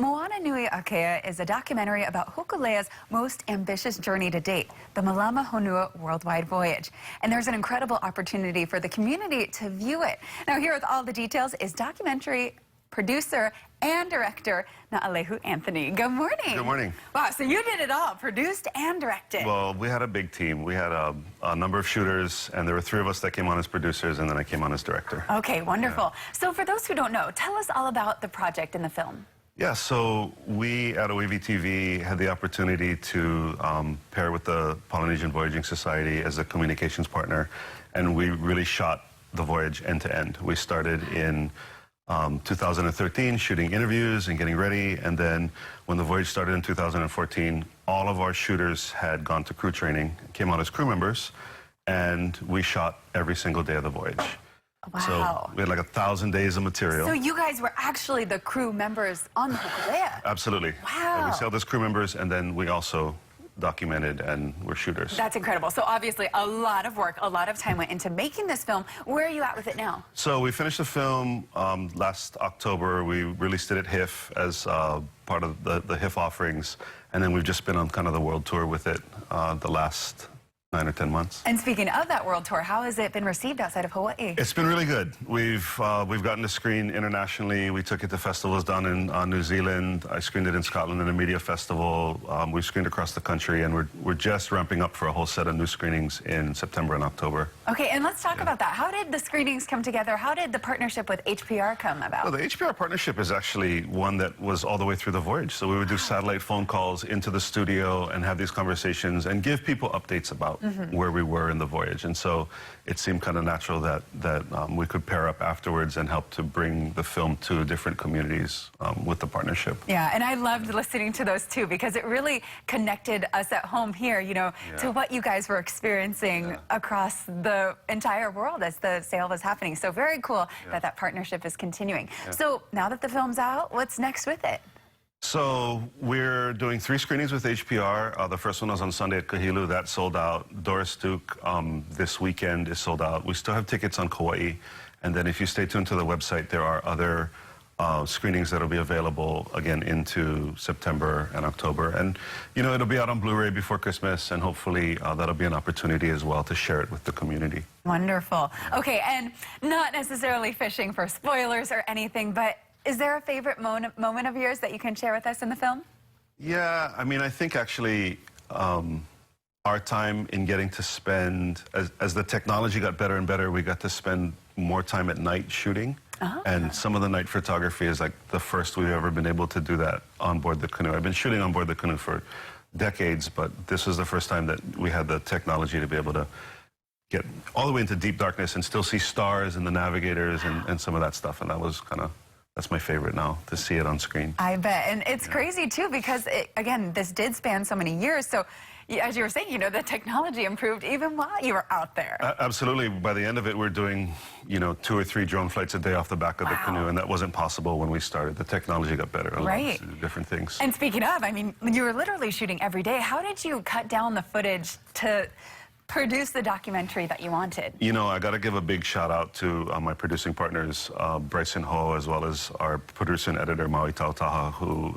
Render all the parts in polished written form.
Moana Nui Akea is a documentary about Hokulea's most ambitious journey to date, the Malama Honua Worldwide Voyage. And there's an incredible opportunity for the community to view it. Now, here with all the details is documentary producer and director Naalehu Anthony. Good morning. Good morning. Wow, so you did it all, produced and directed. Well, we had a big team. We had a number of shooters, and there were 3 of us that came on as producers, and then I came on as director. Okay, wonderful. Yeah. So for those who don't know, tell us all about the project in the film. Yeah, so we at OAV TV had the opportunity to pair with the Polynesian Voyaging Society as a communications partner, and we really shot the voyage end to end. We started in 2013 shooting interviews and getting ready, and then when the voyage started in 2014, all of our shooters had gone to crew training, came out as crew members, and we shot every single day of the voyage. Wow. So we had like 1,000 days of material. So you guys were actually the crew members on the Hokulea? Absolutely. Wow. And we sailed as crew members, and then we also documented and were shooters. That's incredible. So obviously a lot of work, a lot of time went into making this film. Where are you at with it now? So we finished the film last October. We released it at HIF as part of the HIF offerings, and then we've just been on kind of the world tour with it the last 9 or 10 months. And speaking of that world tour, how has it been received outside of Hawaii? It's been really good. We've gotten to screen internationally. We took it to festivals down in New Zealand. I screened it in Scotland in a media festival. We've screened across the country, and we're just ramping up for a whole set of new screenings in September and October. Okay, and let's talk about that. How did the screenings come together? How did the partnership with HPR come about? Well, the HPR partnership is actually one that was all the way through the voyage. So we would do satellite phone calls into the studio and have these conversations and give people updates about where we were in the voyage. And so it seemed kind of natural that we could pair up afterwards and help to bring the film to different communities with the partnership. Yeah, and I loved listening to those too, because it really connected us at home here, you know, to what you guys were experiencing across the entire world as the sale was happening. So very cool that that partnership is continuing. So now that the film's out, what's next with it? So we're doing 3 screenings with HPR. The first one was on Sunday at Kahilu. That sold out. Doris Duke this weekend is sold out. We still have tickets on Kauai. And then if you stay tuned to the website, there are other screenings that will be available again into September and October. And, you know, it'll be out on Blu-ray before Christmas, and hopefully that'll be an opportunity as well to share it with the community. Wonderful. Okay, and not necessarily fishing for spoilers or anything, but is there a favorite moment of yours that you can share with us in the film? Yeah, I mean, I think actually our time in getting to spend, as the technology got better and better, we got to spend more time at night shooting. And some of the night photography is like the first we've ever been able to do that on board the canoe. I've been shooting on board the canoe for decades, but this was the first time that we had the technology to be able to get all the way into deep darkness and still see stars and the navigators and some of that stuff. And that was that's my favorite now, to see it on screen. I bet. And it's crazy, too, because, again, this did span so many years. So, as you were saying, you know, the technology improved even while you were out there. Absolutely. By the end of it, we're doing, you know, 2 or 3 drone flights a day off the back of the canoe, and that wasn't possible when we started. The technology got better. Right. Different things. And speaking of, I mean, you were literally shooting every day. How did you cut down the footage to produce the documentary that you wanted? You know, I got to give a big shout out to my producing partners, Bryson Ho, as well as our producer and editor, Maui Tautaha, who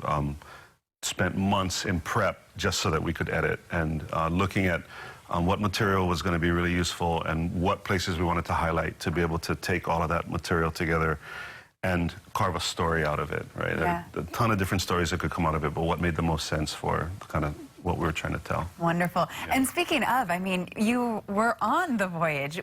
spent months in prep just so that we could edit, and looking at what material was going to be really useful and what places we wanted to highlight to be able to take all of that material together and carve a story out of it, right? Yeah. A ton of different stories that could come out of it, but what made the most sense for kind of what we were trying to tell. Wonderful. Yeah. And speaking of, I mean, you were on the voyage.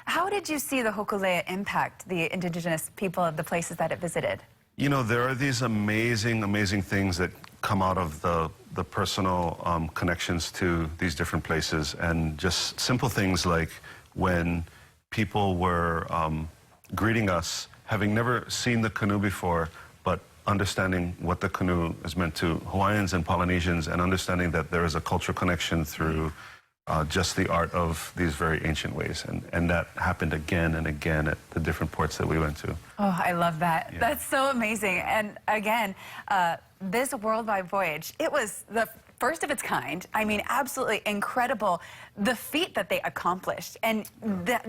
How did you see the Hokulea impact the indigenous people of the places that it visited? You know, there are these amazing, amazing things that come out of the personal connections to these different places, and just simple things like when people were greeting us, having never seen the canoe before, but understanding what the canoe has meant to Hawaiians and Polynesians, and understanding that there is a cultural connection through just the art of these very ancient ways. And that happened again and again at the different ports that we went to. Oh, I love that. Yeah. That's so amazing. And again, this worldwide voyage, it was the first of its kind. I mean, absolutely incredible, the feat that they accomplished. And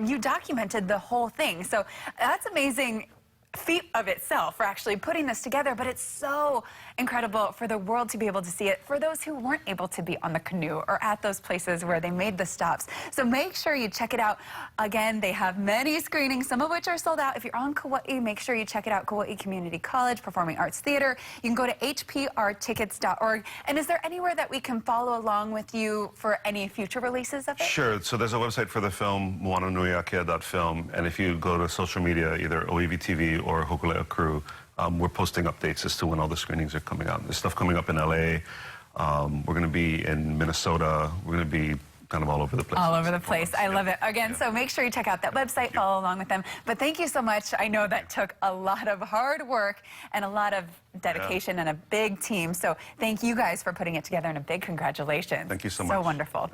you documented the whole thing. So that's amazing feat of itself for actually putting this together, but it's so incredible for the world to be able to see it, for those who weren't able to be on the canoe or at those places where they made the stops. So make sure you check it out. Again, they have many screenings, some of which are sold out. If you're on Kauai, make sure you check it out, Kauai Community College, Performing Arts Theater. You can go to hprtickets.org. And is there anywhere that we can follow along with you for any future releases of it? Sure. So there's a website for the film, moananuiakea.film, and if you go to social media, either OEVTV or Hokulea Crew, we're posting updates as to when all the screenings are coming out. There's stuff coming up in LA. We're going to be in Minnesota. We're going to be kind of all over the place. All over the place. I love it. Again, so make sure you check out that website, follow along with them. But thank you so much. I know that took a lot of hard work and a lot of dedication and a big team. So thank you guys for putting it together, and a big congratulations. Thank you so much. So wonderful.